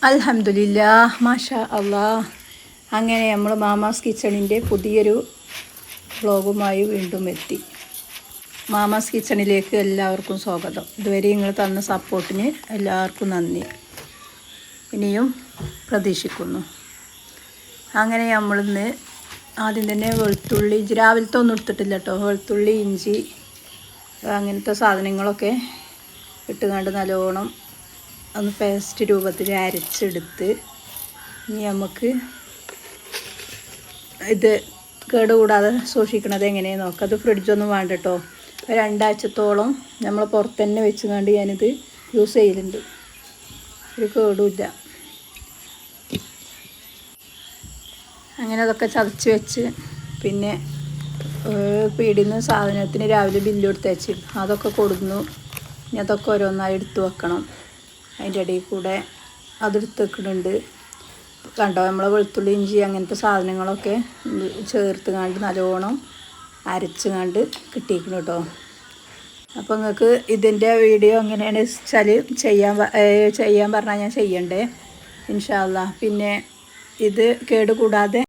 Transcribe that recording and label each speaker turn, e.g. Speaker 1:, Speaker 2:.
Speaker 1: അൽഹംദുലില്ലാഹ് മാഷാ അല്ലാഹ്. അങ്ങനെ നമ്മൾ മാമാസ് കിച്ചണിൻ്റെ പുതിയൊരു വ്ളോഗുമായി വീണ്ടും എത്തി. മാമാസ് കിച്ചണിലേക്ക് എല്ലാവർക്കും സ്വാഗതം. ഇതുവരെ നിങ്ങൾ തന്ന സപ്പോർട്ടിന് എല്ലാവർക്കും നന്ദി, ഇനിയും പ്രതീക്ഷിക്കുന്നു. അങ്ങനെ നമ്മളിന്ന് ആദ്യം തന്നെ വെളുത്തുള്ളി, രാവിലത്തെ ഒന്നും എടുത്തിട്ടില്ല കേട്ടോ. വെളുത്തുള്ളി, ഇഞ്ചി, അങ്ങനത്തെ സാധനങ്ങളൊക്കെ ഇട്ടുകൊണ്ട് നല്ലോണം ഒന്ന് പേസ്റ്റ് രൂപത്തിൽ അരച്ചെടുത്ത് ഇനി നമുക്ക് ഇത് കേടുകൂടാതെ സൂക്ഷിക്കണത് എങ്ങനെയാണെന്ന് നോക്കാം. അത് ഫ്രിഡ്ജൊന്നും വേണ്ട കേട്ടോ. 2 ആഴ്ചത്തോളം നമ്മൾ പുറത്ത് തന്നെ വെച്ച് കണ്ട് ഞാനിത് യൂസ് ചെയ്യലുണ്ട്, ഒരു കേടുമില്ല. അങ്ങനെ അതൊക്കെ ചതച്ച് വെച്ച് പിന്നെ പീടിന്ന് സാധനത്തിന് രാവിലെ ബില്ല് കൊടുത്ത് വെച്ച് അതൊക്കെ കൊടുന്നു. ഇനി അതൊക്കെ ഓരോന്നായി എടുത്ത് വെക്കണം. അതിൻ്റെ ഇടയിൽ കൂടെ അതെടുത്ത് വെക്കുന്നുണ്ട്. കണ്ടോ, നമ്മളെ വെളുത്തുള്ളി, ഇഞ്ചി അങ്ങനത്തെ സാധനങ്ങളൊക്കെ ചേർത്ത് കണ്ട് നല്ലോണം അരച്ച് കണ്ട് കിട്ടിയിരിക്കണം കേട്ടോ. അപ്പോൾ നിങ്ങൾക്ക് ഇതിൻ്റെ വീഡിയോ എങ്ങനെയാണ് വെച്ചാൽ ചെയ്യാൻ പറഞ്ഞാൽ ഞാൻ ചെയ്യണ്ടേ ഇൻഷാ അല്ലാഹ്. പിന്നെ ഇത് കേട് കൂടാതെ